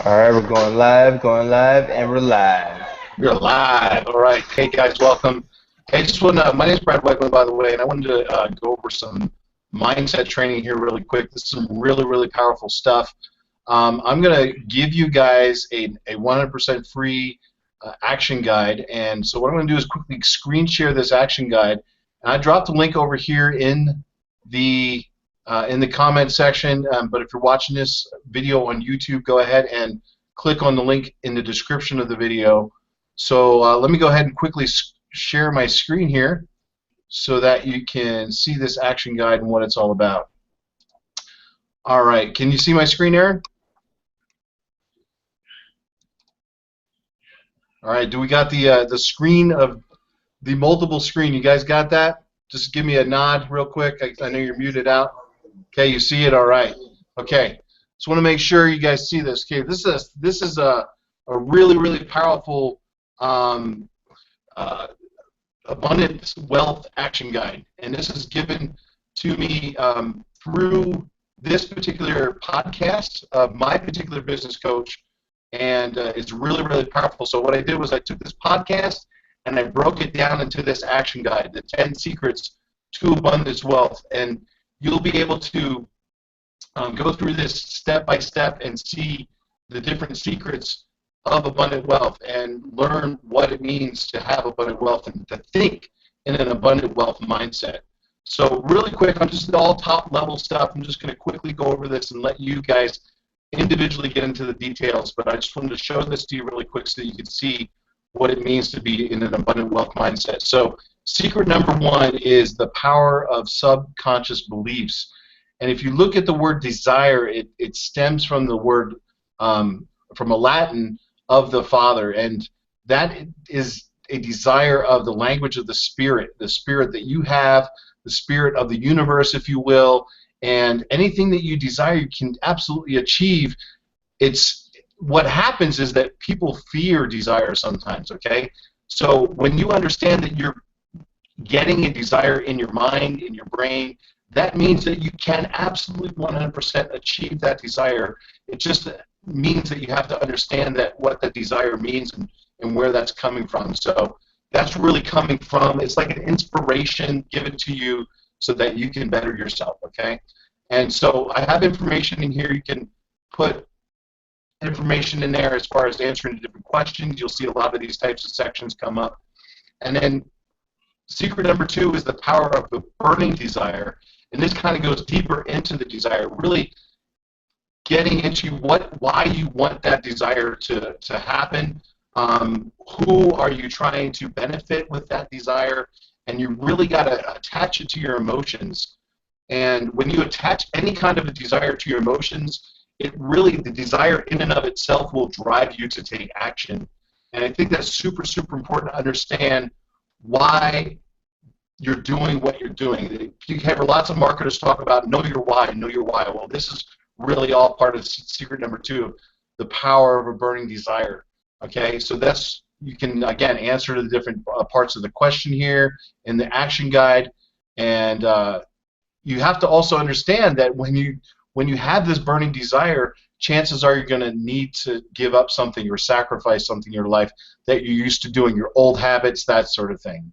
All right, we're going live, and we're live. You're live. All right. Hey, guys, welcome. Hey, just want to, my name is Brad Weckman, by the way, and I wanted to go over some mindset training here really quick. This is some really, really powerful stuff. I'm going to give you guys a 100% free action guide, and so what I'm going to do is quickly screen share this action guide, and I dropped a link over here the in the comment section, but if you're watching this video on YouTube, go ahead and click on the link in the description of the video. So let me go ahead and quickly share my screen here so that you can see this action guide and what it's all about. All right, can you see my screen, Aaron? All right, do we got the screen of the multiple screen? You guys got that? Just give me a nod real quick. I know you're muted out. Okay, you see it? All right. Okay, just want to make sure you guys see this. Okay, this is a really, really powerful abundant wealth action guide, and this is given to me through this particular podcast of my particular business coach, and it's really, really powerful. So what I did was I took this podcast and I broke it down into this action guide, the 10 secrets to abundance wealth, and you'll be able to go through this step by step and see the different secrets of abundant wealth and learn what it means to have abundant wealth and to think in an abundant wealth mindset. So really quick, I'm just all top level stuff. I'm just going to quickly go over this and let you guys individually get into the details, but I just wanted to show this to you really quick so you can see what it means to be in an abundant wealth mindset. So secret number one is the power of subconscious beliefs. And if you look at the word desire, it stems from the word, from a Latin, of the Father, and that is a desire of the language of the Spirit that you have, the Spirit of the universe, if you will, and anything that you desire you can absolutely achieve. It's what happens is that people fear desire sometimes, okay? So when you understand that you're getting a desire in your mind, in your brain, that means that you can absolutely 100% achieve that desire. It just means that you have to understand that what that desire means and where that's coming from. So that's really coming from, it's like an inspiration given to you so that you can better yourself, okay? And so I have information in here. You can put information in there as far as answering different questions. You'll see a lot of these types of sections come up. And then secret number two is the power of the burning desire. And this kind of goes deeper into the desire, really getting into why you want that desire to happen, who are you trying to benefit with that desire, and you really got to attach it to your emotions. And when you attach any kind of a desire to your emotions, the desire in and of itself will drive you to take action. And I think that's super, super important to understand why you're doing what you're doing. You have lots of marketers talk about know your why, know your why. Well, this is really all part of secret number two, the power of a burning desire. Okay, so that's, you can again answer to the different parts of the question here in the action guide, and you have to also understand that when you have this burning desire, chances are you're going to need to give up something or sacrifice something in your life that you're used to doing, your old habits, that sort of thing.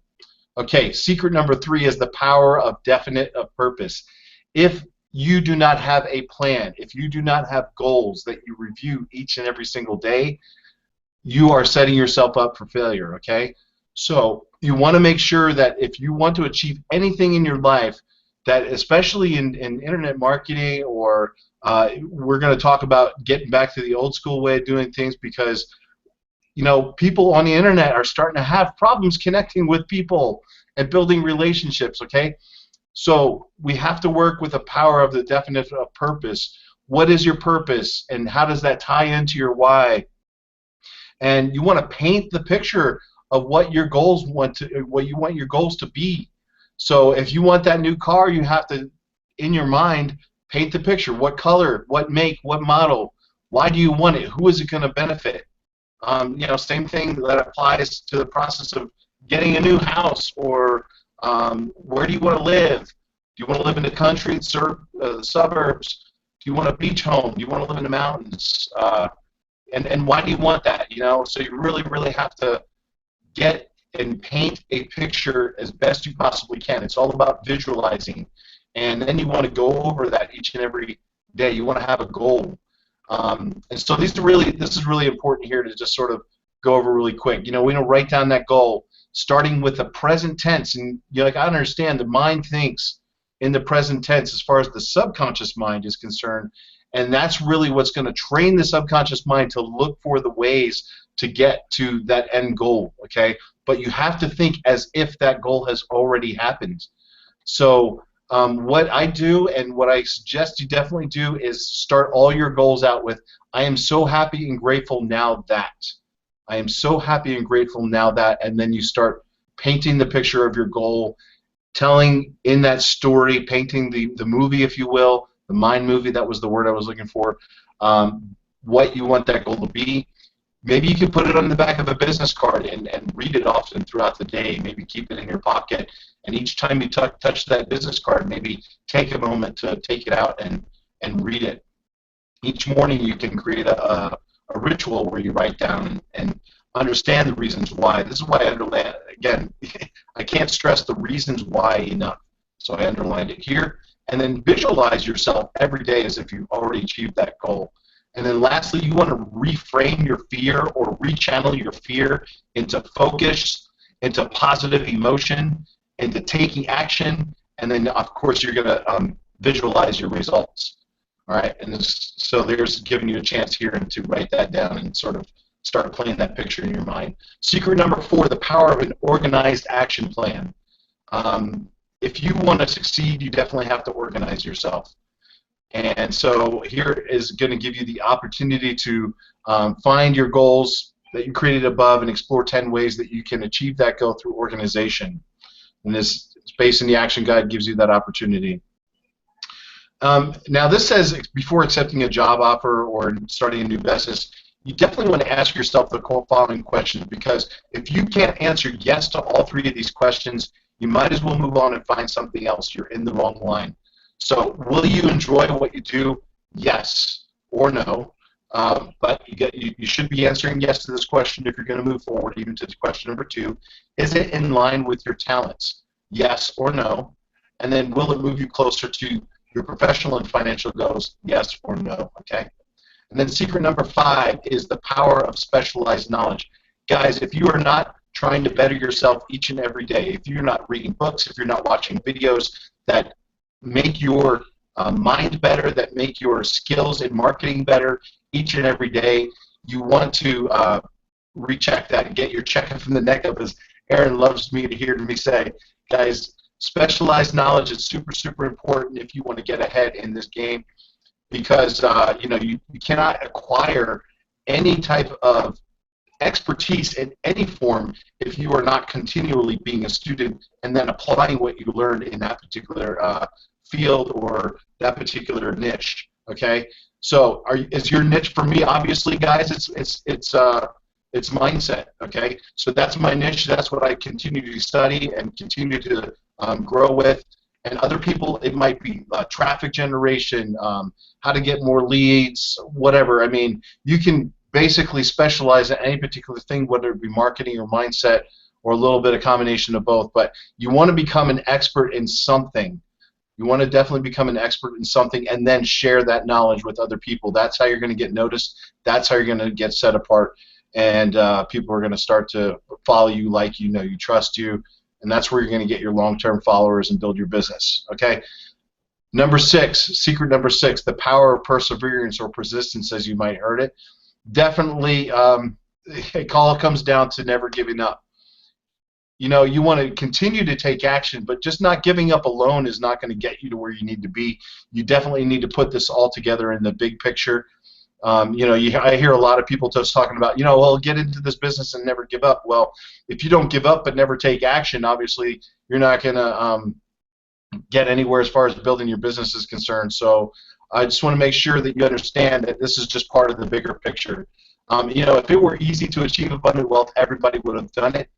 Okay, secret number three is the power of definite of purpose. If you do not have a plan, if you do not have goals that you review each and every single day, you are setting yourself up for failure, okay? So you want to make sure that if you want to achieve anything in your life, that especially in internet marketing, or we're going to talk about getting back to the old school way of doing things, because you know, people on the internet are starting to have problems connecting with people and building relationships, okay? So we have to work with the power of the definite of purpose. What is your purpose, and how does that tie into your why? And you want to paint the picture of what your goals what you want your goals to be. So if you want that new car, you have to, in your mind, paint the picture. What color, what make, what model, why do you want it, who is it going to benefit? You know, same thing that applies to the process of getting a new house, or where do you want to live? Do you want to live in the country, the suburbs? Do you want a beach home? Do you want to live in the mountains? and why do you want that? You know, so you really have to get and paint a picture as best you possibly can. It's all about visualizing, and then you want to go over that each and every day. You want to have a goal, and so this is really important here to just sort of go over really quick. You know, we want to write down that goal, starting with the present tense, and you know, like I understand the mind thinks in the present tense as far as the subconscious mind is concerned, and that's really what's going to train the subconscious mind to look for the ways to get to that end goal, okay? But you have to think as if that goal has already happened. So what I do and what I suggest you definitely do is start all your goals out with, I am so happy and grateful now that. I am so happy and grateful now that, and then you start painting the picture of your goal, telling in that story, painting the movie, if you will, the mind movie, that was the word I was looking for, what you want that goal to be. Maybe you can put it on the back of a business card and read it often throughout the day. Maybe keep it in your pocket, and each time you touch that business card, maybe take a moment to take it out and read it. Each morning you can create a ritual where you write down and understand the reasons why. This is why I underline, again, I can't stress the reasons why enough. So I underlined it here. And then visualize yourself every day as if you've already achieved that goal. And then lastly, you want to reframe your fear or rechannel your fear into focus, into positive emotion, into taking action, and then of course you're going to visualize your results. All right, and so there's giving you a chance here to write that down and sort of start playing that picture in your mind. Secret number 4, the power of an organized action plan. If you want to succeed, you definitely have to organize yourself. And so here is going to give you the opportunity to find your goals that you created above and explore 10 ways that you can achieve that goal through organization. And this space in the action guide gives you that opportunity. Now this says before accepting a job offer or starting a new business, you definitely want to ask yourself the following questions, because if you can't answer yes to all 3 of these questions, you might as well move on and find something else. You're in the wrong line. So will you enjoy what you do? Yes or no. But you should be answering yes to this question if you're going to move forward, even to question number 2. Is it in line with your talents? Yes or no. And then will it move you closer to your professional and financial goals? Yes or no. Okay. And then secret number 5 is the power of specialized knowledge. Guys, if you are not trying to better yourself each and every day, if you're not reading books, if you're not watching videos that make your mind better, that make your skills in marketing better each and every day, you want to recheck that and get your checking from the neck up, as Aaron loves me to hear me say. Guys, specialized knowledge is super important if you want to get ahead in this game, because you know, you cannot acquire any type of expertise in any form if you are not continually being a student and then applying what you learned in that particular field or that particular niche. Okay, so is your niche? For me, obviously, guys, it's mindset. Okay, so that's my niche. That's what I continue to study and continue to grow with. And other people, it might be traffic generation, how to get more leads, whatever. I mean, you can basically specialize in any particular thing, whether it be marketing or mindset or a little bit of combination of both. But you want to become an expert in something. You want to definitely become an expert in something and then share that knowledge with other people. That's how you're going to get noticed. That's how you're going to get set apart. And people are going to start to follow you, like you, know you, trust you. And that's where you're going to get your long-term followers and build your business. Okay. Number 6, secret number 6, the power of perseverance or persistence, as you might heard it. Definitely, it all comes down to never giving up. You know, you want to continue to take action, but just not giving up alone is not going to get you to where you need to be. You definitely need to put this all together in the big picture. You know, I hear a lot of people just talking about, you know, well, get into this business and never give up. Well, if you don't give up but never take action, obviously you're not going to get anywhere as far as building your business is concerned. So I just want to make sure that you understand that this is just part of the bigger picture. You know, if it were easy to achieve abundant wealth, everybody would have done it.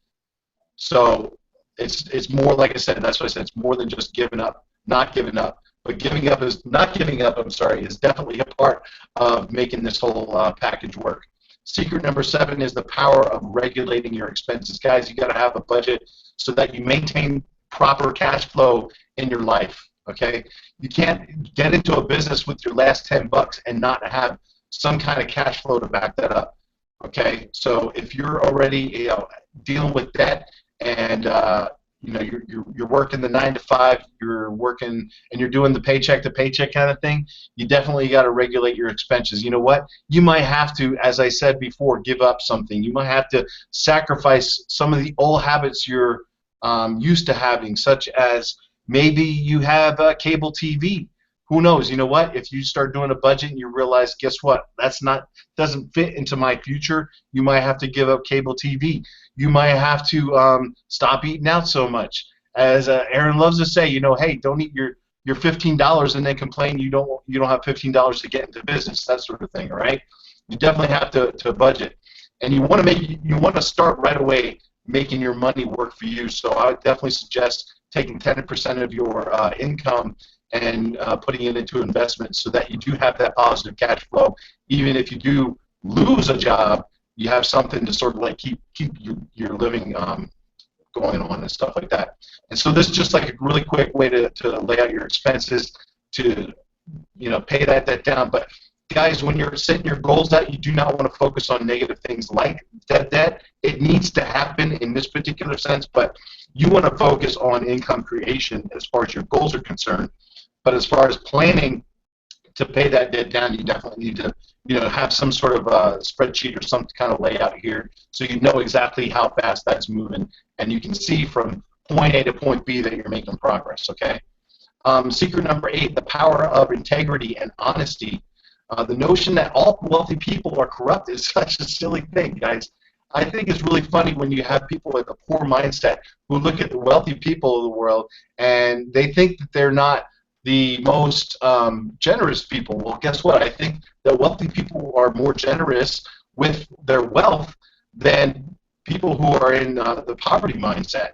So it's more, like I said, that's what I said, it's more than just giving up, not giving up. But giving up is not giving up. I'm sorry, is definitely a part of making this whole package work. Secret number 7 is the power of regulating your expenses. Guys, you got to have a budget so that you maintain proper cash flow in your life. Okay, you can't get into a business with your last 10 bucks and not have some kind of cash flow to back that up. Okay, so if you're already dealing with debt and you're working the 9 to 5, you're working and you're doing the paycheck to paycheck kind of thing, you definitely got to regulate your expenses. You know what? You might have to, as I said before, give up something. You might have to sacrifice some of the old habits you're used to having, such as maybe you have cable TV. Who knows? You know what? If you start doing a budget and you realize, guess what? Doesn't fit into my future. You might have to give up cable TV. You might have to stop eating out so much. As Aaron loves to say, hey, don't eat your $15 and then complain you don't have $15 to get into business. That sort of thing, all right? You definitely have to budget, and you want to start right away making your money work for you. So I would definitely suggest taking 10% of your income and putting it into investments so that you do have that positive cash flow. Even if you do lose a job, you have something to sort of like keep your living going on and stuff like that. And so this is just like a really quick way to lay out your expenses to pay that debt down. But guys, when you're setting your goals out, you do not want to focus on negative things like that debt. It needs to happen in this particular sense, but you want to focus on income creation as far as your goals are concerned. But as far as planning to pay that debt down, you definitely need to have some sort of spreadsheet or some kind of layout here so you know exactly how fast that's moving, and you can see from point A to point B that you're making progress, okay? Secret number 8, the power of integrity and honesty. The notion that all wealthy people are corrupt is such a silly thing, guys. I think it's really funny when you have people with a poor mindset who look at the wealthy people of the world and they think that they're not the most generous people. Well, guess what? I think that wealthy people are more generous with their wealth than people who are in the poverty mindset.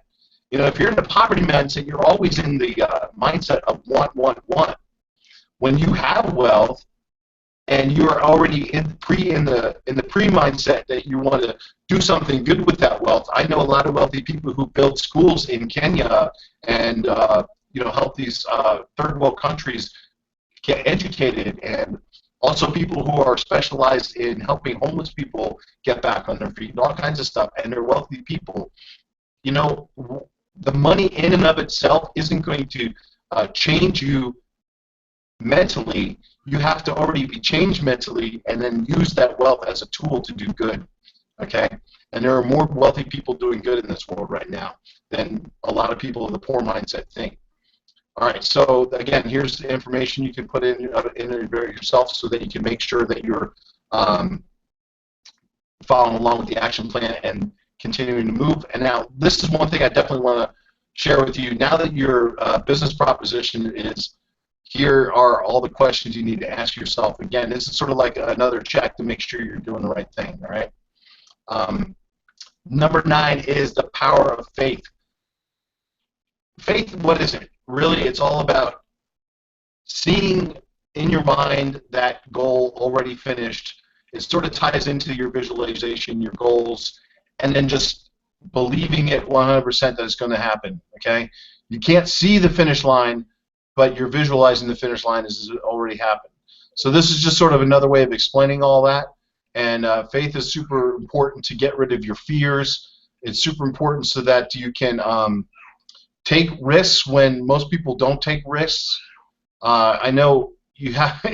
If you're in the poverty mindset, you're always in the mindset of want, want, want. When you have wealth and you're already in the pre mindset that you want to do something good with that wealth. I know a lot of wealthy people who build schools in Kenya and help these third world countries get educated, and also people who are specialized in helping homeless people get back on their feet and all kinds of stuff, and they're wealthy people. The money in and of itself isn't going to change you mentally. You have to already be changed mentally and then use that wealth as a tool to do good, okay? And there are more wealthy people doing good in this world right now than a lot of people in the poor mindset think. All right, so again, here's the information you can put in yourself so that you can make sure that you're following along with the action plan and continuing to move. And now, this is one thing I definitely want to share with you. Now that your business proposition is, here are all the questions you need to ask yourself. Again, this is sort of like another check to make sure you're doing the right thing, all right? Number 9 is the power of faith. Faith, what is it? Really, it's all about seeing in your mind that goal already finished. It sort of ties into your visualization, your goals, and then just believing it 100% that it's going to happen, okay? You can't see the finish line, but you're visualizing the finish line as it already happened. So this is just sort of another way of explaining all that. And faith is super important to get rid of your fears. It's super important so that you can take risks when most people don't take risks. I know you have,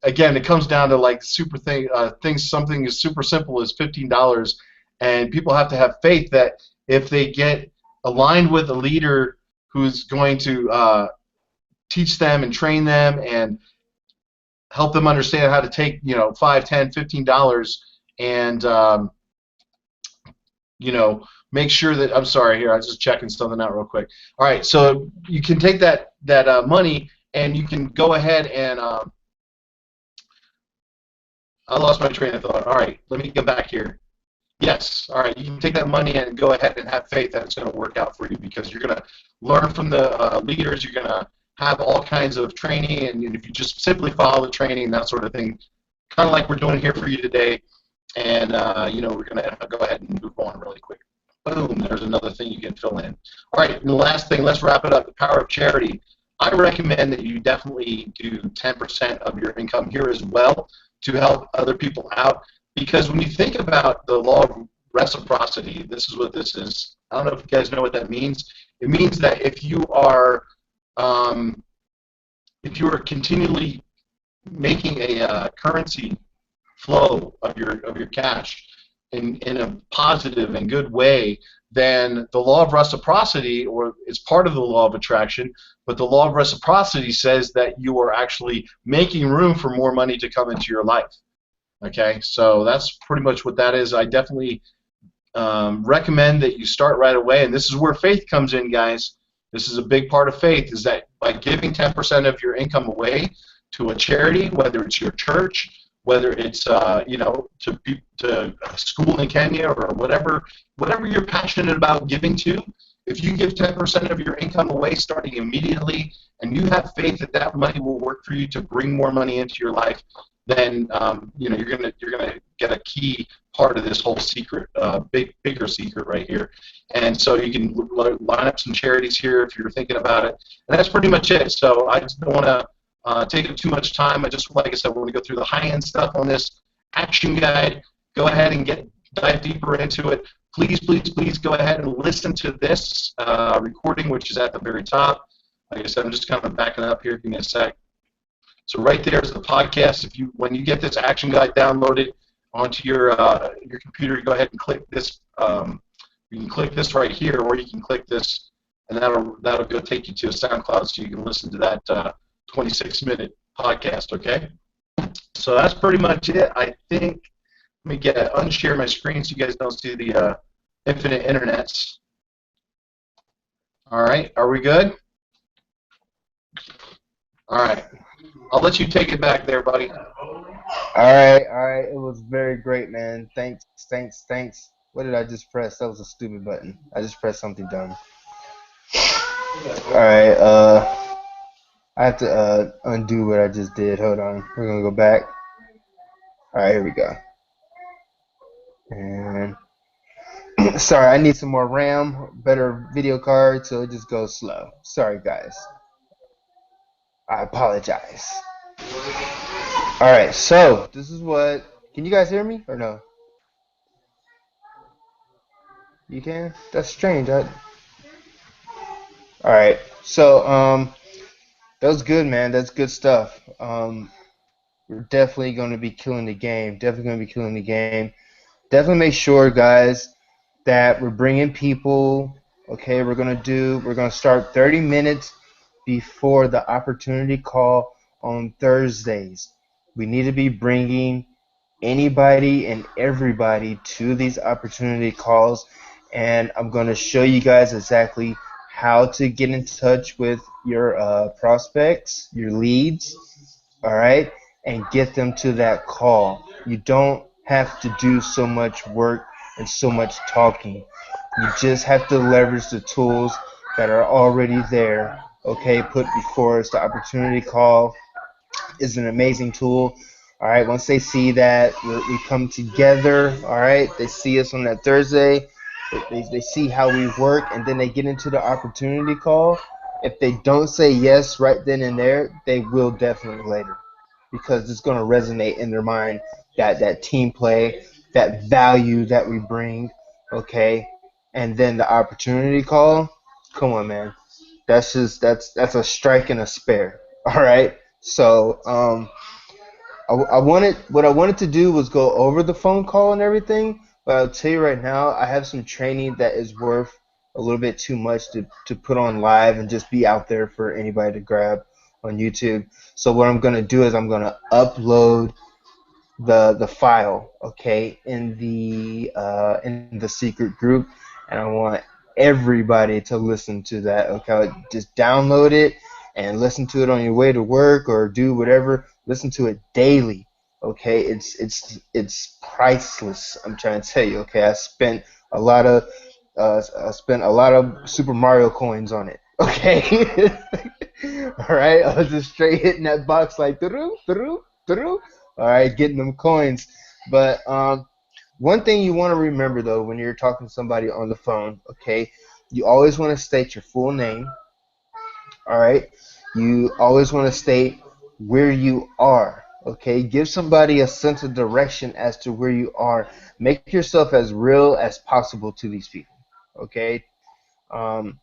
again, it comes down to like something as super simple as $15, and people have to have faith that if they get aligned with a leader who's going to teach them and train them and help them understand how to take, $5, $10, $15 and make sure that, I'm sorry here, I was just checking something out real quick. All right, so you can take that money and you can go ahead and I lost my train of thought. All right, let me get back here. Yes, all right, you can take that money and go ahead and have faith that it's going to work out for you, because you're going to learn from the leaders. You're going to have all kinds of training, and if you just simply follow the training, that sort of thing, kind of like we're doing here for you today, And, we're going to go ahead and move on really quick. Boom, there's another thing you can fill in. All right, and the last thing, let's wrap it up, the power of charity. I recommend that you definitely do 10% of your income here as well to help other people out, because when you think about the law of reciprocity, this is what this is. I don't know if you guys know what that means. It means that if you are continually making a currency flow of your cash in a positive and good way, then the law of reciprocity, or it's part of the law of attraction, but the law of reciprocity says that you are actually making room for more money to come into your life. Okay, so that's pretty much what that is. I definitely recommend that you start right away, and this is where faith comes in, guys. This is a big part of faith, is that by giving 10% of your income away to a charity, whether it's your church, whether it's to a school in Kenya or whatever you're passionate about giving to, if you give 10% of your income away starting immediately, and you have faith that that money will work for you to bring more money into your life, then you're gonna get a key part of this whole secret, bigger secret right here. And so you can line up some charities here if you're thinking about it, and that's pretty much it. So I just don't want to take up too much time. I just, like I said, want to go through the high-end stuff on this action guide. Go ahead and dive deeper into it. Please, please, please go ahead and listen to this recording, which is at the very top. Like I said, I'm just kind of backing up here. Give me a sec. So right there is the podcast. When you get this action guide downloaded onto your computer, you go ahead and click this. You can click this right here, or you can click this, and that'll go take you to a SoundCloud, so you can listen to that 26-minute podcast. Okay. So that's pretty much it. I think. Let me unshare my screen so you guys don't see the infinite internets. All right. Are we good? All right. I'll let you take it back there, buddy. All right. It was very great, man. Thanks. What did I just press? That was a stupid button. I just pressed something dumb. All right. I have to undo what I just did. Hold on. We're gonna go back. All right. Here we go. And sorry, I need some more RAM, better video card, so it just goes slow. Sorry, guys. I apologize. All right, so this is what. Can you guys hear me or no? You can? That's strange. All right, so that was good, man. That's good stuff. We're definitely going to be killing the game. Definitely make sure, guys, that we're bringing people. Okay, we're gonna start 30 minutes before the opportunity call on Thursdays. We need to be bringing anybody and everybody to these opportunity calls, and I'm going to show you guys exactly how to get in touch with your prospects, your leads, all right, and get them to that call. You don't have to do so much work and so much talking. You just have to leverage the tools that are already there, okay, put before us. The opportunity call is an amazing tool. All right, once they see that we come together, all right, they see us on that Thursday, they see how we work, and then they get into the opportunity call. If they don't say yes right then and there, they will definitely later, because it's going to resonate in their mind, that team play, that value that we bring, okay, and then the opportunity call. Come on, man, that's a strike and a spare. All right, so what I wanted to do was go over the phone call and everything, but I'll tell you right now, I have some training that is worth a little bit too much to put on live and just be out there for anybody to grab on YouTube. So what I'm gonna do is I'm gonna upload the file, okay, in the secret group, and I want everybody to listen to that. Okay, just download it and listen to it on your way to work or do whatever. Listen to it daily. Okay, it's priceless. I'm trying to tell you. Okay, I spent a lot of Super Mario coins on it. Okay. All right, I was just straight hitting that box like through. All right, getting them coins. But One thing you want to remember though when you're talking to somebody on the phone, okay, you always want to state your full name. All right. You always want to state where you are. Okay. Give somebody a sense of direction as to where you are. Make yourself as real as possible to these people. Okay. Um,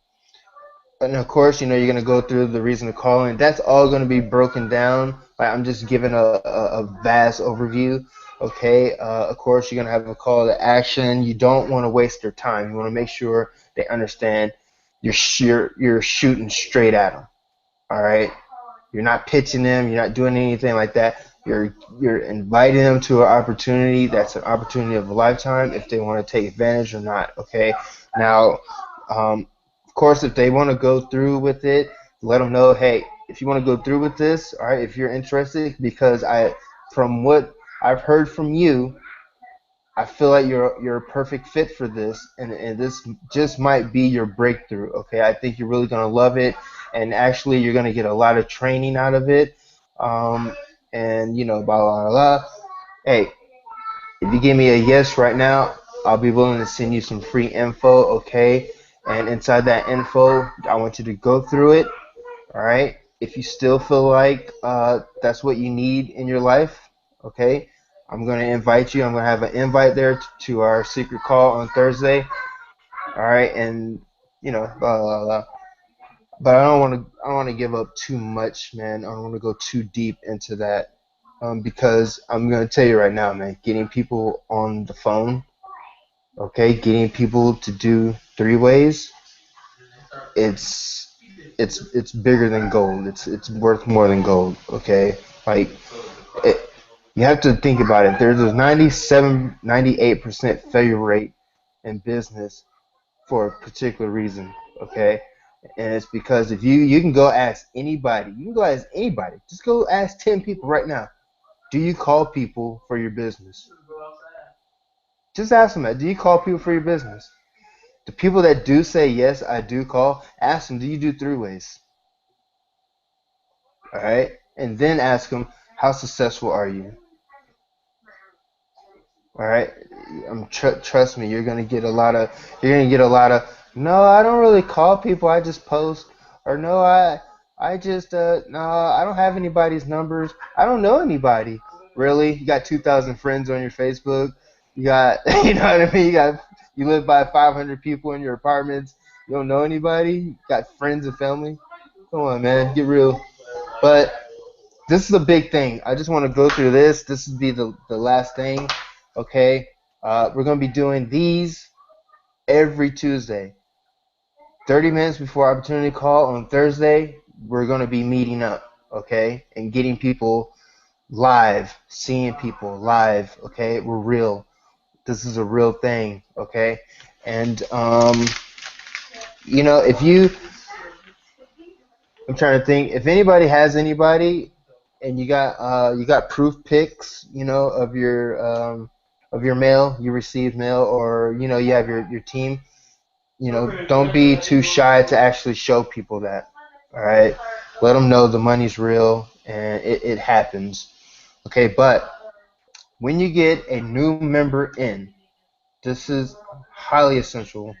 and of course, you're going to go through the reason of calling. That's all going to be broken down. Like I'm just giving a vast overview. Okay. Of course, you're going to have a call to action. You don't want to waste their time. You want to make sure they understand you're shooting straight at them. All right. You're not pitching them. You're not doing anything like that. You're inviting them to an opportunity that's an opportunity of a lifetime if they want to take advantage or not. Okay. Now, of course, if they want to go through with it, let them know. Hey, if you want to go through with this, all right. If you're interested, because from what I've heard from you, I feel like you're a perfect fit for this, and this just might be your breakthrough. Okay, I think you're really gonna love it, and actually you're gonna get a lot of training out of it. Um, and blah blah blah. Hey, if you give me a yes right now, I'll be willing to send you some free info. Okay, and inside that info, I want you to go through it. All right. If you still feel like that's what you need in your life, okay, I'm going to invite you. I'm going to have an invite there to our secret call on Thursday. All right. And, blah, blah, blah. But I don't want to give up too much, man. I don't want to go too deep into that because I'm going to tell you right now, man, getting people on the phone, okay, getting people to do three ways, it's it's bigger than gold. It's worth more than gold. Okay, like it, you have to think about it. There's a 97, 98% failure rate in business for a particular reason. Okay, and it's because if you can go ask anybody, you can go ask anybody. Just go ask 10 people right now. Do you call people for your business? Just ask them that. Do you call people for your business? The people that do say yes, I do call. Ask them, do you do three ways? All right, and then ask them, how successful are you? All right, trust me, you're gonna get a lot of no, I don't really call people, I just post, or no, I just no, I don't have anybody's numbers, I don't know anybody. Really, you got 2,000 friends on your Facebook, you got you know what I mean, you live by 500 people in your apartments, you don't know anybody, you got friends and family. Come on, man, get real. But this is a big thing. I just want to go through this. This would be the last thing. Okay. We're going to be doing these every Tuesday. 30 minutes before opportunity call on Thursday, we're going to be meeting up. Okay. And getting people live, seeing people live. Okay. We're real. This is a real thing. Okay. And, if I'm trying to think if anybody has anybody, and you got proof pics, of your mail, you received mail, or you have your team. Don't be too shy to actually show people that. All right, let them know the money's real and it happens. Okay, but when you get a new member in, this is highly essential.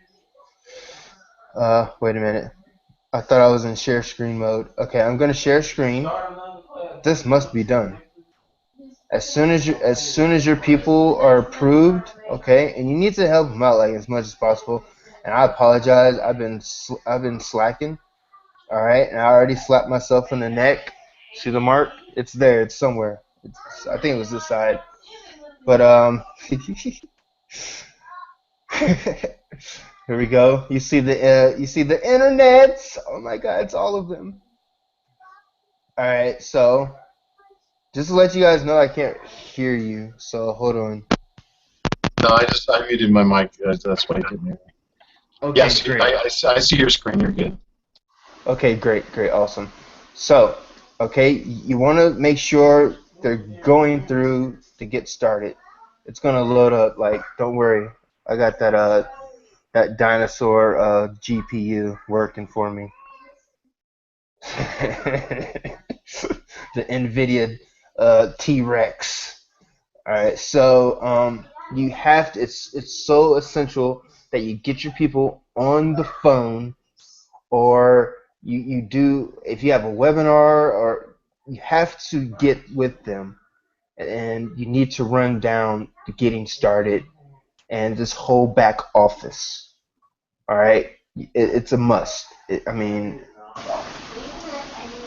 Wait a minute. I thought I was in share screen mode. Okay, I'm gonna share screen. This must be done. As soon as your people are approved, okay, and you need to help them out like as much as possible. And I apologize. I've been slacking. All right, and I already slapped myself in the neck. See the mark? It's there. It's somewhere. I think it was this side. But here we go. You see the internets. Oh my God, it's all of them. All right, so just to let you guys know, I can't hear you. So hold on. No, I muted my mic. That's why I didn't hear me. Okay, Yes, great. I see your screen. You're good. Okay, great, great, awesome. So, okay, you want to make sure they're going through to get started. It's gonna load up. Like, don't worry, I got that dinosaur GPU working for me. The NVIDIA T-Rex. All right, so it's so essential that you get your people on the phone, or you do, if you have a webinar, or you have to get with them, and you need to run down the getting started and this whole back office. All right, it's a must. I mean,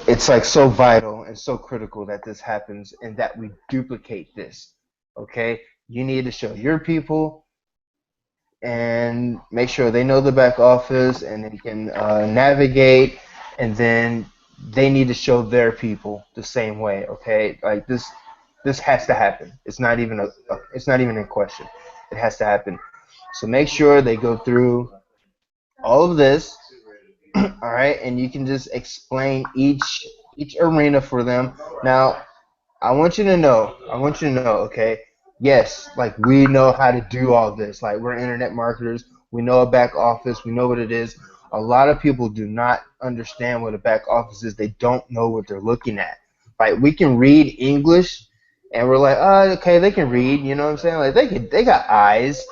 it's like so vital and so critical that this happens and that we duplicate this. Okay, you need to show your people and make sure they know the back office and they can navigate, and then they need to show their people the same way. Okay, like this has to happen. It's not even in question. It has to happen. So make sure they go through all of this. All right, and you can just explain each arena for them. Now, I want you to know, okay, yes, like we know how to do all this. Like we're internet marketers. We know a back office. We know what it is. A lot of people do not understand what a back office is. They don't know what they're looking at. Like we can read English and we're like, oh, okay, they can read, you know what I'm saying? Like they got eyes.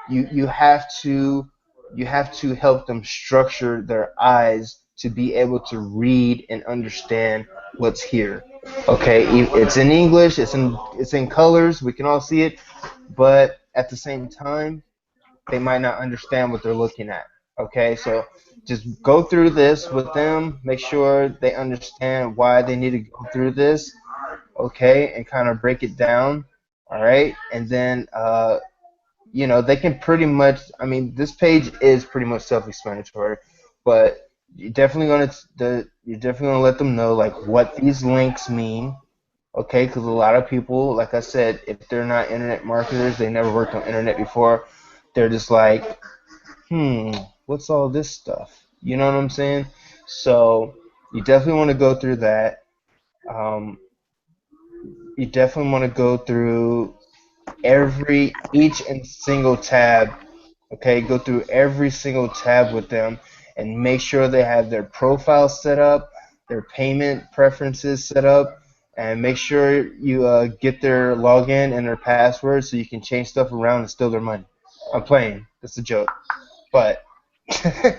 You you have to help them structure their eyes to be able to read and understand what's here. Okay, it's in English, it's in colors, we can all see it, but at the same time, they might not understand what they're looking at. Okay, so just go through this with them, make sure they understand why they need to go through this, okay, and kind of break it down. All right, and then they can pretty much. I mean, this page is pretty much self-explanatory, but you're definitely gonna let them know like what these links mean. Okay, because a lot of people, like I said, if they're not internet marketers, they never worked on internet before, they're just like, what's all this stuff? You know what I'm saying? So you definitely want to go through that. Um, you definitely want to go through each and single tab. Okay, go through every single tab with them and make sure they have their profile set up, their payment preferences set up, and make sure you get their login and their password so you can change stuff around and steal their money. I'm playing. That's a joke. But, oh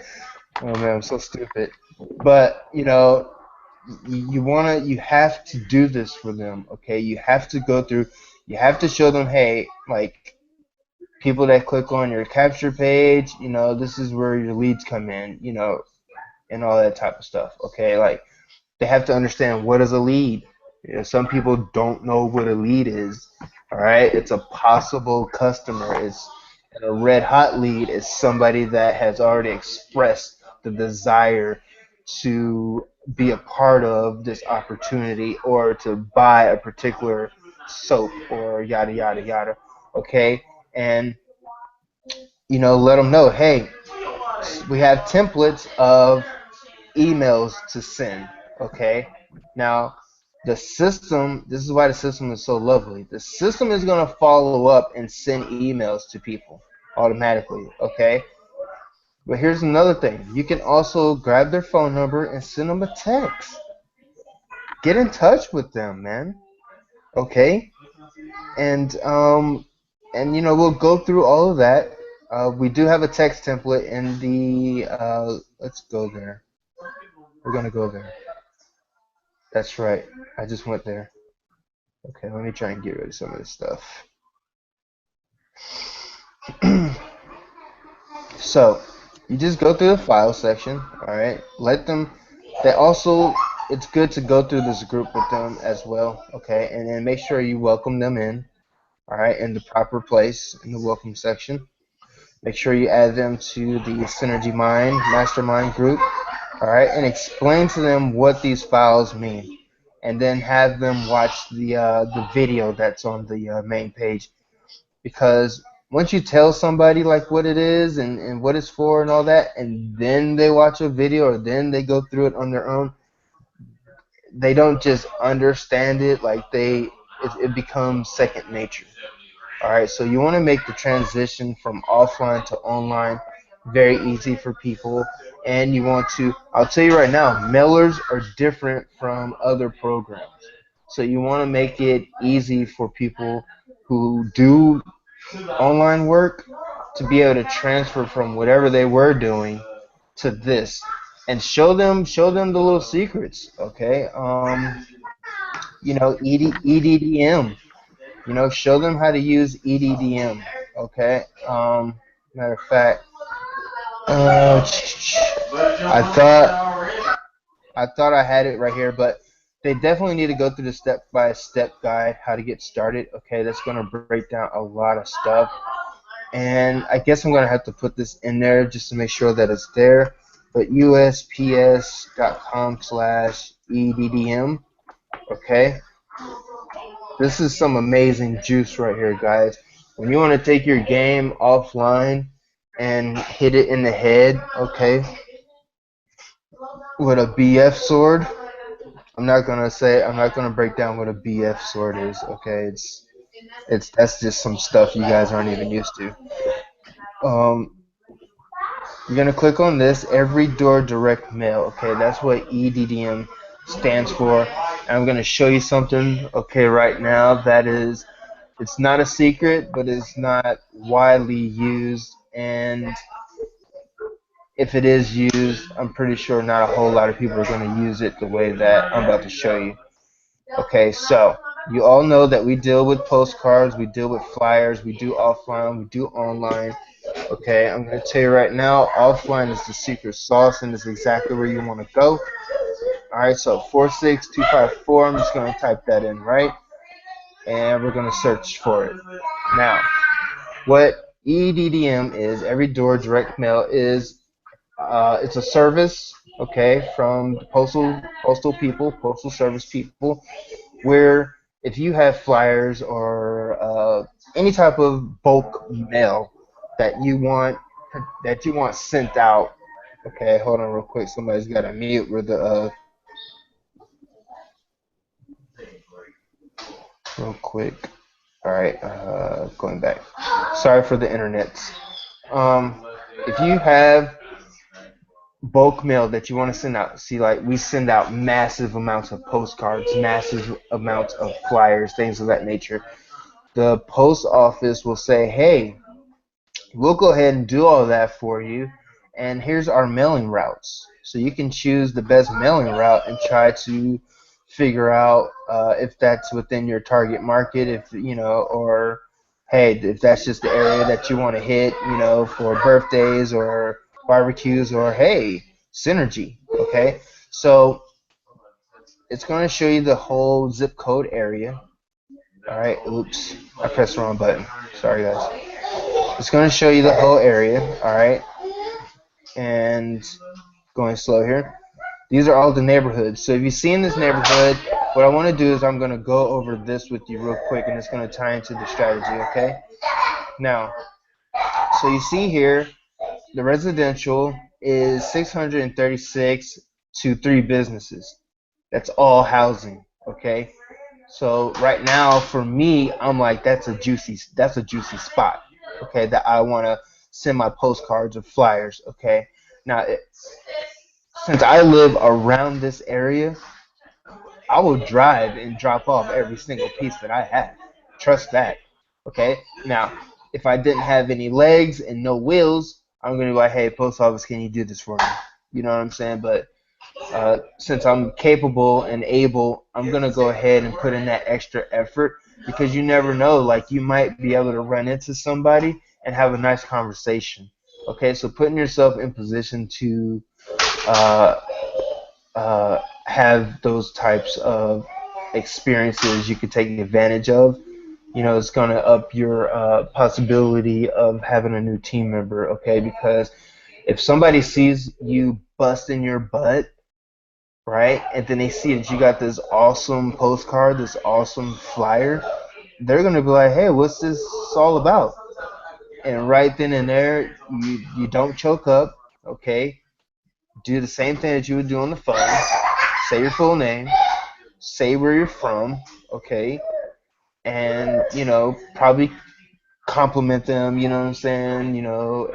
man, I'm so stupid. But, you have to do this for them, okay? You have to go through, you have to show them, hey, like, people that click on your capture page, this is where your leads come in, and all that type of stuff. Okay, like they have to understand what is a lead. Some people don't know what a lead is. All right, it's a possible customer. And a red hot lead is somebody that has already expressed the desire to be a part of this opportunity or to buy a particular soap or yada yada yada. Okay, and let them know, hey, we have templates of emails to send. Okay, now this is why the system is so lovely. The system is going to follow up and send emails to people automatically. Okay, but here's another thing: you can also grab their phone number and send them a text. Get in touch with them, man. Okay, and we'll go through all of that. We do have a text template in the. Let's go there. We're gonna go there. That's right. I just went there. Okay, let me try and get rid of some of this stuff. So you just go through the file section. All right. Let them. They also. It's good to go through this group with them as well. Okay, and then make sure you welcome them in. All right, in the proper place in the welcome section. Make sure you add them to the Synergy Mind Mastermind group. All right, and explain to them what these files mean, and then have them watch the video that's on the main page. Because once you tell somebody like what it is and what it's for and all that, and then they watch a video or then they go through it on their own, they don't just understand it. Like it becomes second nature. All right, so you want to make the transition from offline to online very easy for people, and you want to. I'll tell you right now, mailers are different from other programs. So you want to make it easy for people who do online work to be able to transfer from whatever they were doing to this, and show them the little secrets. Okay, EDDM. Show them how to use EDDM. Okay. Matter of fact, I thought I had it right here, but they definitely need to go through the step-by-step guide how to get started. Okay, that's going to break down a lot of stuff, and I guess I'm going to have to put this in there just to make sure that it's there. But usps.com/EDDM. Okay, this is some amazing juice right here, guys. When you want to take your game offline and hit it in the head, okay, with a BF sword. I'm not gonna break down what a BF sword is. Okay, it's that's just some stuff you guys aren't even used to. Um, you're gonna click on this every door direct mail. Okay, that's what EDDM stands for. And I'm gonna show you something. Okay, right now it's not a secret, but it's not widely used, and if it is used, I'm pretty sure not a whole lot of people are going to use it the way that I'm about to show you. Okay, so you all know that we deal with postcards, we deal with flyers, we do offline, we do online. Okay, I'm going to tell you right now, offline is the secret sauce and is exactly where you want to go. All right, so 46254, I'm just going to type that in, right? And we're going to search for it. Now, what EDDM is, every door direct mail is, it's a service, okay, from the postal service people, where if you have flyers or any type of bulk mail that you want sent out. Okay, hold on real quick. Somebody's got to mute with the real quick. All right, going back. Sorry for the internet. If you have bulk mail that you want to send out, see, like we send out massive amounts of postcards, massive amounts of flyers, things of that nature. The post office will say, hey, we'll go ahead and do all that for you, and here's our mailing routes. So you can choose the best mailing route and try to figure out if that's within your target market, if or hey, if that's just the area that you want to hit, for birthdays or barbecues, or hey, synergy. Okay, so it's going to show you the whole zip code area. All right, oops, I pressed the wrong button. Sorry, guys. It's going to show you the whole area, all right, and going slow here. These are all the neighborhoods. So if you see in this neighborhood, what I want to do is I'm going to go over this with you real quick, and it's going to tie into the strategy, okay? Now, so you see here, the residential is 636 to 3 businesses. That's all housing, okay? So right now, for me, I'm like, that's a juicy spot, okay, that I want to send my postcards or flyers, okay? Now, since I live around this area, I will drive and drop off every single piece that I have. Trust that, okay? Now, if I didn't have any legs and no wheels, I'm going to be like, hey, post office, can you do this for me? You know what I'm saying? But since I'm capable and able, I'm going to go ahead and put in that extra effort, because you never know. Like, you might be able to run into somebody and have a nice conversation. Okay, so putting yourself in position to uh, have those types of experiences you could take advantage of, it's going to up your possibility of having a new team member, okay? Because if somebody sees you busting your butt, right? And then they see that you got this awesome postcard, this awesome flyer, they're gonna be like, "Hey, what's this all about?" And right then and there, you don't choke up, okay? Do the same thing that you would do on the phone. Say your full name, say where you're from, okay? And probably compliment them, you know what I'm saying,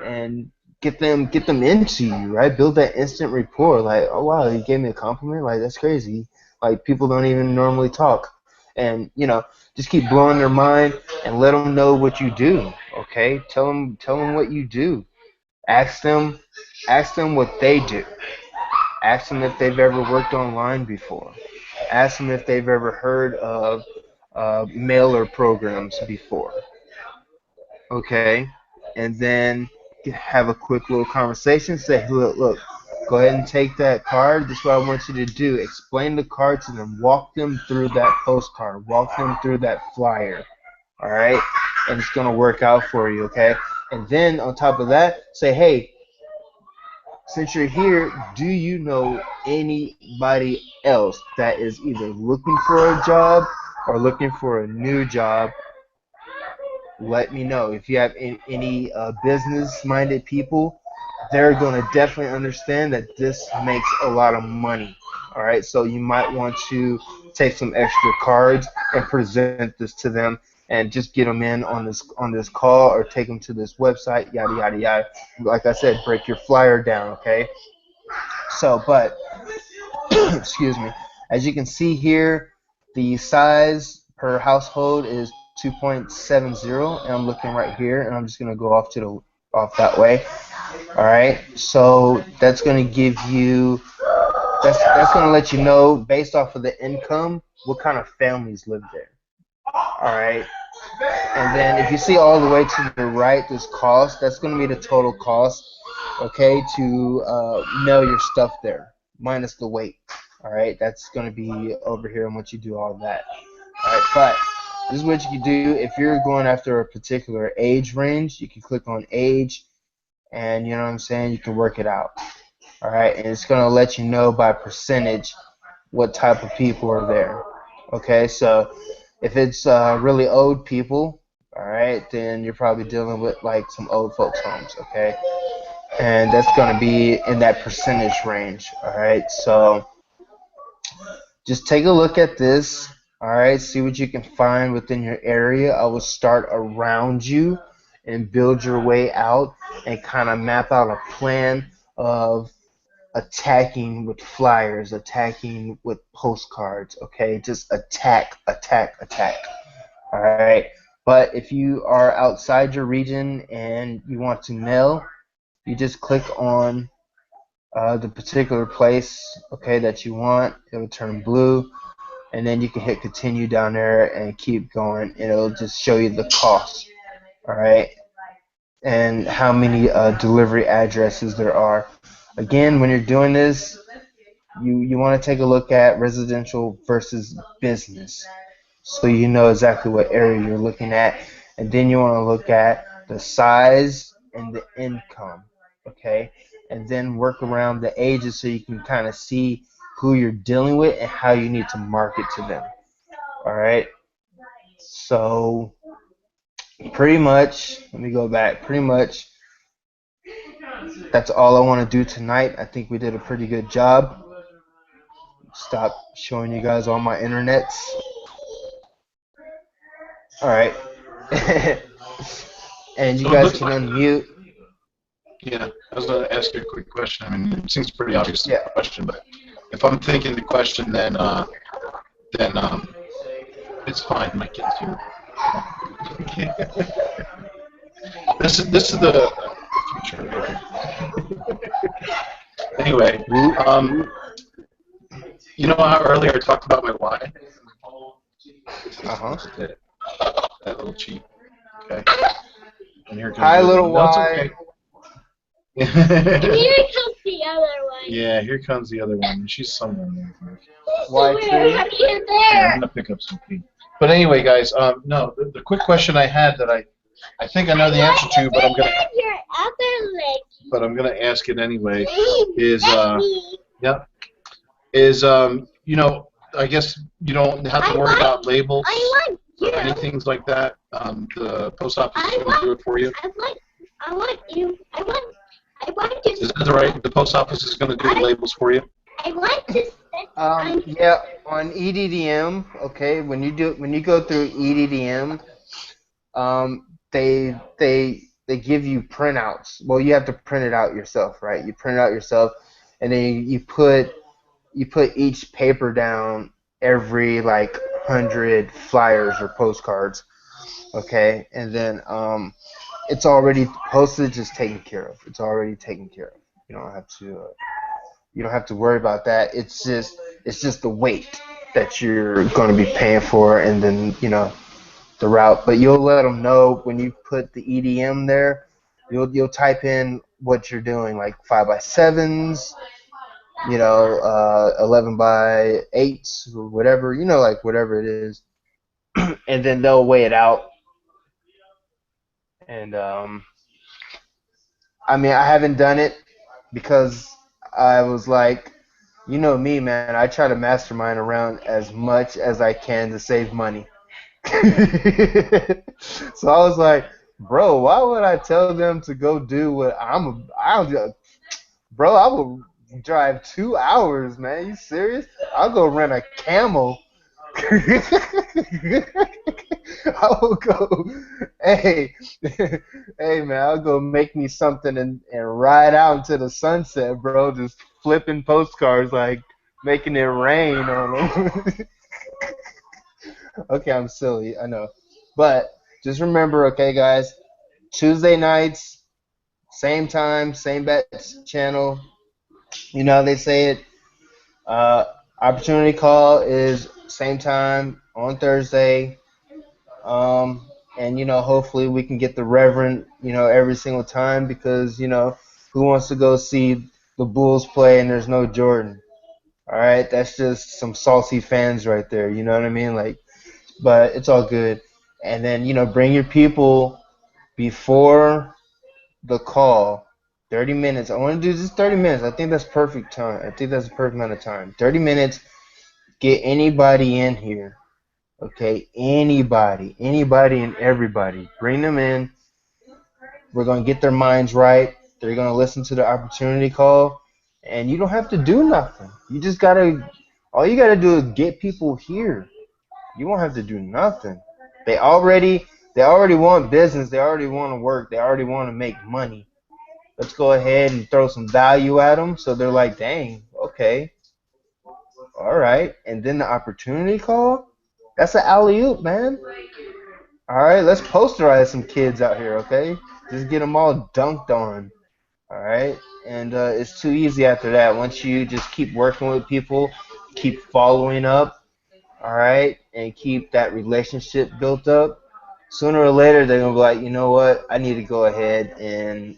and get them into you, right? Build that instant rapport. Like, oh wow, you gave me a compliment. Like, that's crazy. Like, people don't even normally talk, and just keep blowing their mind and let them know what you do. Okay, tell them what you do. Ask them ask them what they do. Ask them if they've ever worked online before. Ask them if they've ever heard of mailer programs before. Okay, and then have a quick little conversation. Say, look, go ahead and take that card. This is what I want you to do. Explain the card to them. Walk them through that postcard. Walk them through that flyer. All right, and it's gonna work out for you. Okay, and then on top of that, say, hey, since you're here, do you know anybody else that is either looking for a job or looking for a new job? Let me know. If you have any business-minded people, they're going to definitely understand that this makes a lot of money. All right, so you might want to take some extra cards and present this to them, and just get them in on this call, or take them to this website, yada yada yada. Like I said, break your flyer down, okay? So, but excuse me, as you can see here, the size per household is 2.70, and I'm looking right here, and I'm just gonna go off that way. All right, so that's gonna give you that's gonna let you know based off of the income what kind of families live there. All right, and then if you see all the way to the right, this cost, that's gonna be the total cost, okay, to mail your stuff there, minus the weight. All right, that's going to be over here once you do all that. All right, but this is what you can do if you're going after a particular age range. You can click on age, and you know what I'm saying. You can work it out. All right, and it's going to let you know by percentage what type of people are there. Okay, so if it's really old people, all right, then you're probably dealing with like some old folks homes. Okay, and that's going to be in that percentage range. All right, so just take a look at this. All right, see what you can find within your area. I will start around you and build your way out, and kind of map out a plan of attacking with flyers, attacking with postcards. Okay, just attack, attack, attack. All right, but if you are outside your region and you want to mail, you just click on the particular place, okay, that you want. It will turn blue, and then you can hit continue down there and keep going, and it'll just show you the cost, all right, and how many delivery addresses there are. Again, when you're doing this, you want to take a look at residential versus business, so you know exactly what area you're looking at, and then you want to look at the size and the income, okay, and then work around the ages so you can kind of see who you're dealing with and how you need to market to them. All right, so pretty much, let me go back. Pretty much, that's all I want to do tonight. I think we did a pretty good job. Stop showing you guys all my internets. All right. And you So it guys looks can like, unmute. yeah, I was going to ask you a quick question. I mean, it seems pretty obvious the Yeah. question, but if I'm thinking the question, then it's fine. My kids here. This is the future. Anyway, you know how earlier I talked about my why? Uh-huh. This is it. That little cheat. Okay. And here comes Hi, the other little one. No, it's Y. okay. And here comes the other one. Yeah, here comes the other one. She's somewhere in there. Y Where have you Yeah, there? I'm gonna pick up some pee. But anyway, guys, no, the quick question I had that I think I know the answer to, but I'm gonna Your other leg. ask it anyway. Is Daddy. yeah, you know, I guess you don't have to worry about labels I want or you. anything like that. The post office is I gonna do it for you. I want you. I want you. Is that right? The post office is gonna do the labels for you. I want to sit on. Yeah, on EDDM, okay, when you go through EDDM, they give you printouts. Well, you have to print it out yourself, right? You print it out yourself, and then you put each paper down every like 100 flyers or postcards. Okay, and then it's already postage is taken care of. It's already taken care of. You don't have to you don't have to worry about that. It's just the weight that you're going to be paying for, and then the route. But you'll let them know when you put the EDM there. You'll type in what you're doing, like 5x7s, 11x8s, or whatever, like whatever it is, and then they'll weigh it out. And I mean, I haven't done it because I was like, me, man. I try to mastermind around as much as I can to save money. So I was like, bro, why would I tell them to go do what I'll do? Bro, I will drive 2 hours, man. You serious? I'll go rent a camel. I will go, hey, hey, man, I'll go make me something and ride out into the sunset, bro. Just flipping postcards, like making it rain on them. Okay, I'm silly, I know. But just remember, okay, guys, Tuesday nights, same time, same bets channel. You know how they say it. Uh, Opportunity call is same time on Thursday. Um, and hopefully we can get the Reverend, every single time because who wants to go see the Bulls play and there's no Jordan? All right, that's just some salty fans right there. You know what I mean? Like, but it's all good. And then bring your people before the call. 30 minutes. I want to do just 30 minutes. I think that's perfect time. I think that's the perfect amount of time. 30 minutes. Get anybody in here. Okay, anybody and everybody. Bring them in. We're going to get their minds right. They're going to listen to the opportunity call. And you don't have to do nothing. All you got to do is get people here. You won't have to do nothing. They already they already want business. They already want to work. They already want to make money. Let's go ahead and throw some value at them so they're like, dang, okay, all right. And then the opportunity call, that's an alley oop, man. All right, let's posterize some kids out here, okay? Just get them all dunked on. All right, and it's too easy after that. Once you just keep working with people, keep following up, all right, and keep that relationship built up. Sooner or later, they're gonna be like, you know what? I need to go ahead and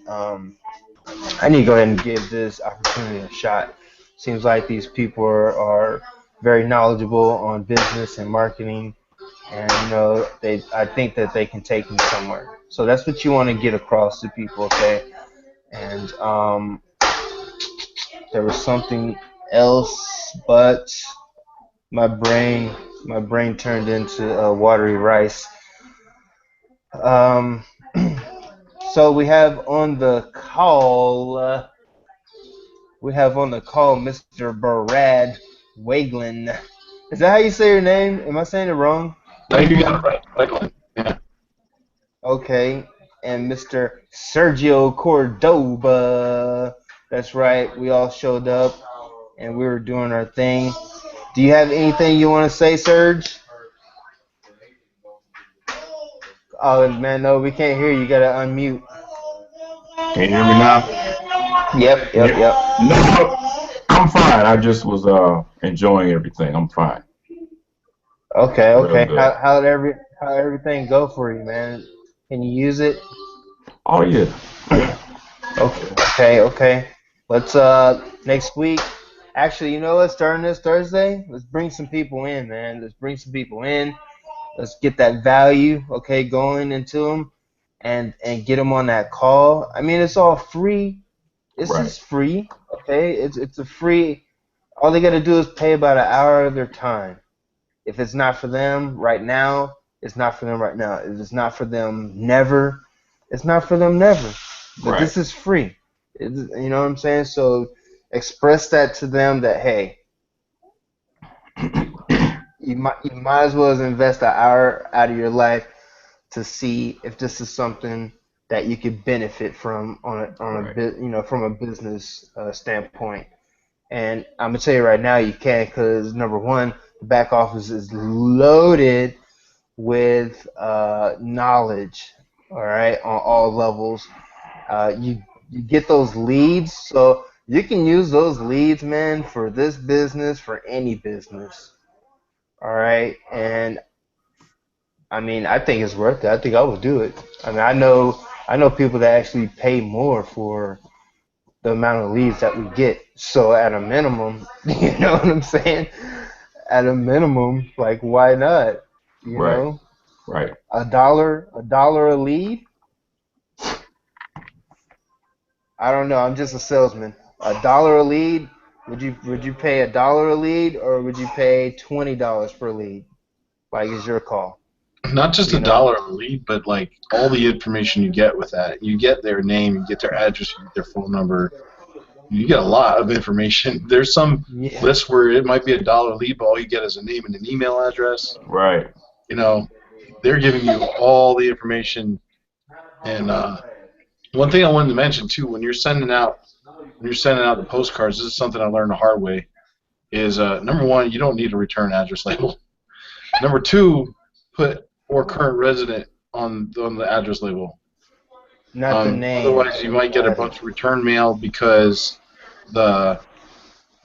give this opportunity a shot. Seems like these people are very knowledgeable on business and marketing, and I think that they can take me somewhere. So that's what you want to get across to people, okay? And there was something else, but my brain my brain turned into watery rice. Um, so we have on the call Mr. Barad Waglin. Is that how you say your name? Am I saying it wrong? No, you got it right. Right on. Yeah. Okay. And Mr. Sergio Cordoba. That's right. We all showed up and we were doing our thing. Do you have anything you want to say, Serge? Oh man, no, we can't hear you. You gotta unmute. Can you hear me now? Yep, yep, Yeah. yep. No, I'm fine. I just was enjoying everything. I'm fine. Okay, Real okay. good. How everything go for you, man? Can you use it? Oh yeah. Yeah. Okay, Yeah. okay, okay. Let's next week. Actually, you know what? Starting this Thursday, let's bring some people in, man. Let's bring some people in. Let's get that value, okay, going into them, and get them on that call. I mean, it's all free. This Right. is free, okay? It's a free. All they gotta do is pay about an hour of their time. If it's not for them right now, it's not for them right now. If it's not for them never, it's not for them never. But Right. this is free. You know what I'm saying? So express that to them that hey, you might as well invest an hour out of your life to see if this is something that you could benefit from Right. from a business standpoint. And I'm gonna tell you right now, you can because number one, the back office is loaded with knowledge, all right, on all levels. You get those leads, so you can use those leads, man, for this business, for any business, all right. And I mean, I think it's worth it. I think I would do it. I mean, I know people that actually pay more for the amount of leads that we get. So at a minimum, you know what I'm saying? At a minimum, like why not? You Right. know, Right. a dollar a lead. I don't know. I'm just a salesman. A dollar a lead. Would you pay $1 a lead, or would you pay $20 per lead? Like, it's your call. Not just You a know. dollar a lead, but like all the information you get with that. You get their name, you get their address, you get their phone number. You get a lot of information. There's some Yeah. lists where it might be a dollar lead, but all you get is a name and an email address. Right. You know, they're giving you all the information. And one thing I wanted to mention too, when you're sending out the postcards, this is something I learned the hard way. Is number one, you don't need a return address label. Number two, put or current resident on the address label. Not the name. Otherwise, you might get a Right. bunch of return mail because the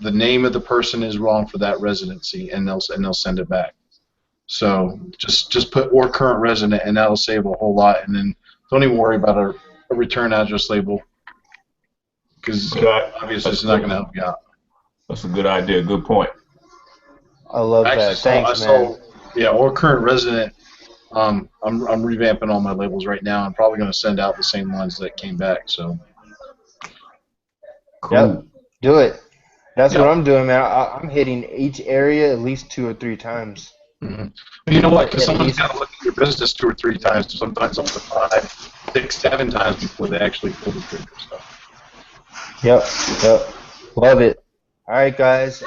name of the person is wrong for that residency, and they'll send it back. So just put or current resident, and that'll save a whole lot. And then don't even worry about a return address label, because obviously it's not going to help you out. That's a good idea. Good point. I love I that. actually saw, Thanks, man. yeah, or current resident. I'm revamping all my labels right now. I'm probably going to send out the same ones that came back. So Cool. Yep. Do it. That's what yeah. I'm doing, man. I'm hitting each area at least 2 or 3 times. Mm-hmm. You know what? Because At someone's least. got to look at your business 2 or 3 times, sometimes up to 5, 6, 7 times before they actually pull the trigger. So. Yep. Yep. Love it. All right, guys.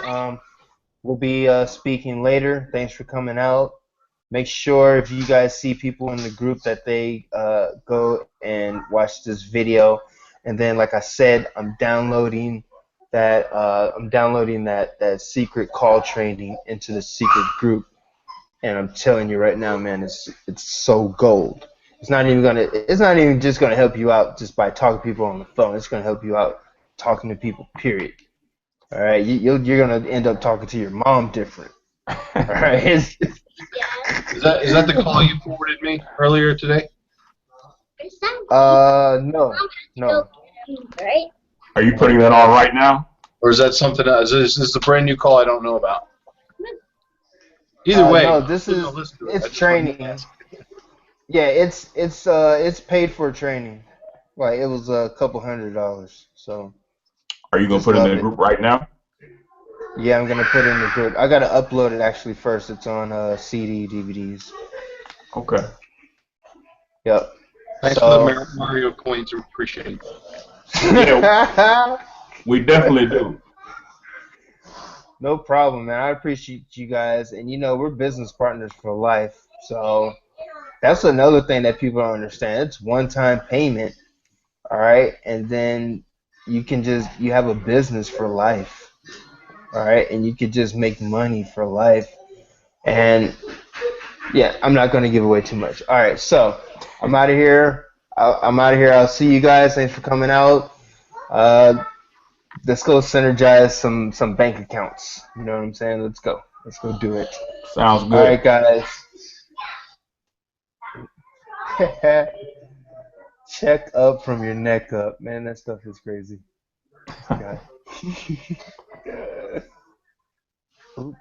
We'll be speaking later. Thanks for coming out. Make sure if you guys see people in the group that they go and watch this video. And then, like I said, I'm downloading that secret call training into the secret group. And I'm telling you right now, man, it's so gold. It's not even just gonna help you out just by talking to people on the phone. It's gonna help you out talking to people. Period. All right, you're gonna end up talking to your mom different. All right. Is that the call you forwarded me earlier today? No. Right? Are you putting that on right now? Or is that something else? Is this a brand new call I don't know about? Either way, No, I'm still gonna listen to it. I it's just wanted to training. ask. Yeah, it's paid for training. Like, it was a couple $100. So Are you gonna just put it in love the it. group right now? Yeah, I'm gonna put it in the group. I gotta upload it actually first. It's on CD, DVDs. Okay. Yep. Thanks for the Mario coins. We appreciate it. Yeah, we definitely do. No problem, man. I appreciate you guys, and we're business partners for life. So that's another thing that people don't understand. It's one-time payment, all right, and then you have a business for life, all right, and you could just make money for life. And yeah, I'm not going to give away too much. All right, so I'm out of here. I'm out of here. I'll see you guys. Thanks for coming out. Let's go synergize some bank accounts. You know what I'm saying? Let's go. Let's go do it. Sounds All good. right, guys. Check up from your neck up. Man, that stuff is crazy. God. Oop.